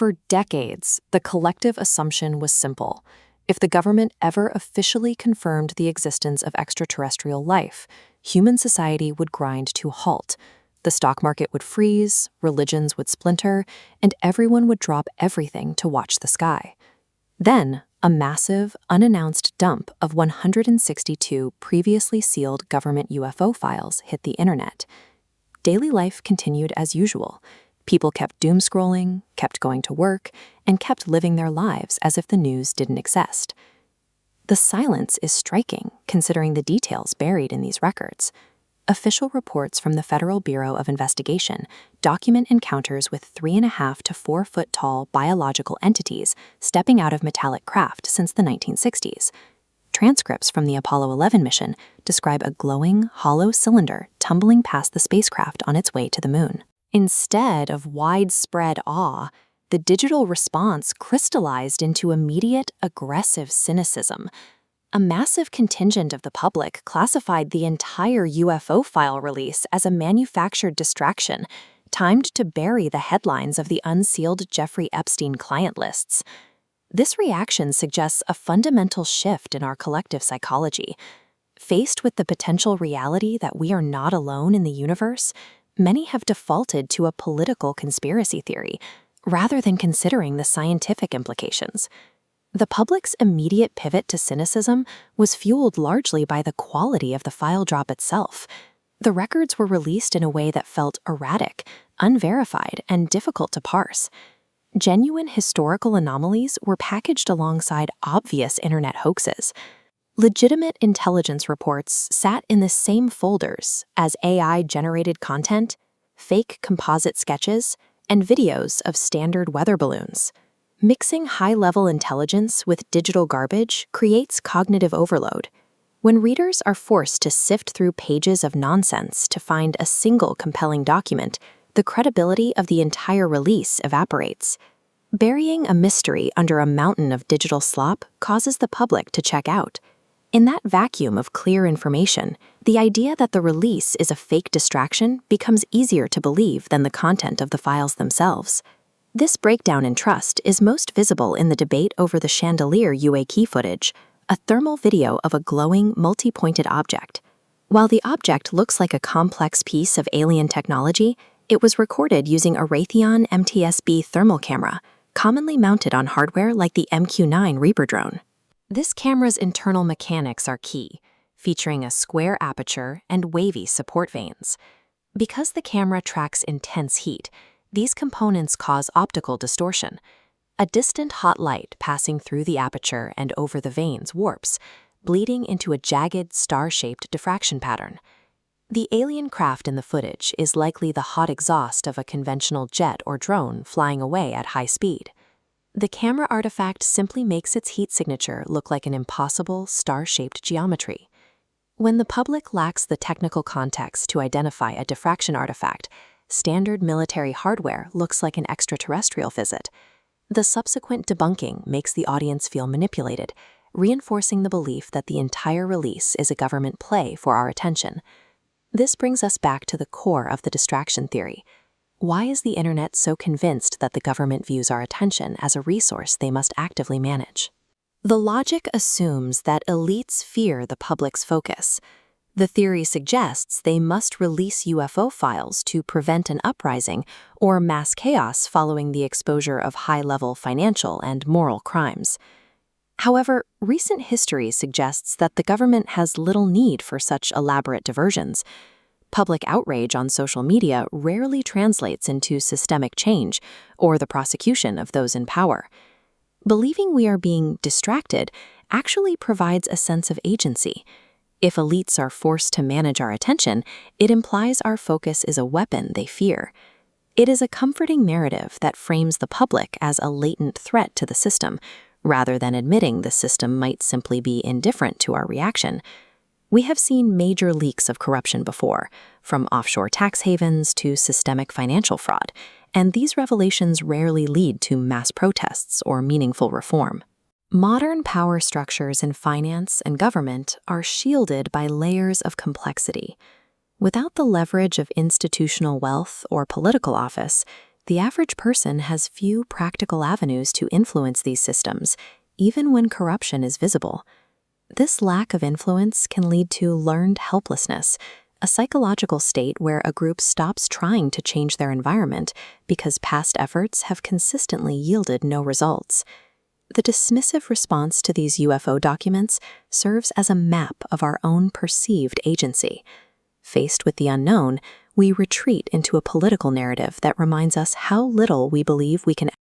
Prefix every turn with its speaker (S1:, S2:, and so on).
S1: For decades, the collective assumption was simple. If the government ever officially confirmed the existence of extraterrestrial life, human society would grind to a halt. The stock market would freeze, religions would splinter, and everyone would drop everything to watch the sky. Then, a massive, unannounced dump of 162 previously sealed government UFO files hit the internet. Daily life continued as usual. People kept doom-scrolling, kept going to work, and kept living their lives as if the news didn't exist. The silence is striking, considering the details buried in these records. Official reports from the Federal Bureau of Investigation document encounters with 3.5 to 4 foot tall biological entities stepping out of metallic craft since the 1960s. Transcripts from the Apollo 11 mission describe a glowing, hollow cylinder tumbling past the spacecraft on its way to the moon. Instead of widespread awe, the digital response crystallized into immediate, aggressive cynicism. A massive contingent of the public classified the entire UFO file release as a manufactured distraction, timed to bury the headlines of the unsealed Jeffrey Epstein client lists. This reaction suggests a fundamental shift in our collective psychology. Faced with the potential reality that we are not alone in the universe, many have defaulted to a political conspiracy theory, rather than considering the scientific implications. The public's immediate pivot to cynicism was fueled largely by the quality of the file drop itself. The records were released in a way that felt erratic, unverified, and difficult to parse. Genuine historical anomalies were packaged alongside obvious internet hoaxes. Legitimate intelligence reports sat in the same folders as AI-generated content, fake composite sketches, and videos of standard weather balloons. Mixing high-level intelligence with digital garbage creates cognitive overload. When readers are forced to sift through pages of nonsense to find a single compelling document, the credibility of the entire release evaporates. Burying a mystery under a mountain of digital slop causes the public to check out. In that vacuum of clear information, the idea that the release is a fake distraction becomes easier to believe than the content of the files themselves. This breakdown in trust is most visible in the debate over the Chandelier UAP footage, a thermal video of a glowing, multi-pointed object. While the object looks like a complex piece of alien technology, it was recorded using a Raytheon MTSB thermal camera, commonly mounted on hardware like the MQ-9 Reaper drone. This camera's internal mechanics are key, featuring a square aperture and wavy support vanes. Because the camera tracks intense heat, these components cause optical distortion. A distant hot light passing through the aperture and over the vanes warps, bleeding into a jagged, star-shaped diffraction pattern. The alien craft in the footage is likely the hot exhaust of a conventional jet or drone flying away at high speed. The camera artifact simply makes its heat signature look like an impossible, star-shaped geometry. When the public lacks the technical context to identify a diffraction artifact, standard military hardware looks like an extraterrestrial visit. The subsequent debunking makes the audience feel manipulated, reinforcing the belief that the entire release is a government play for our attention. This brings us back to the core of the distraction theory. Why is the internet so convinced that the government views our attention as a resource they must actively manage? The logic assumes that elites fear the public's focus. The theory suggests they must release UFO files to prevent an uprising or mass chaos following the exposure of high-level financial and moral crimes. However, recent history suggests that the government has little need for such elaborate diversions. Public outrage on social media rarely translates into systemic change or the prosecution of those in power. Believing we are being distracted actually provides a sense of agency. If elites are forced to manage our attention, it implies our focus is a weapon they fear. It is a comforting narrative that frames the public as a latent threat to the system, rather than admitting the system might simply be indifferent to our reaction. We have seen major leaks of corruption before, from offshore tax havens to systemic financial fraud, and these revelations rarely lead to mass protests or meaningful reform. Modern power structures in finance and government are shielded by layers of complexity. Without the leverage of institutional wealth or political office, The average person has few practical avenues to influence these systems, even when corruption is visible. This lack of influence can lead to learned helplessness, a psychological state where a group stops trying to change their environment because past efforts have consistently yielded no results. The dismissive response to these UFO documents serves as a map of our own perceived agency. Faced with the unknown, we retreat into a political narrative that reminds us how little we believe we can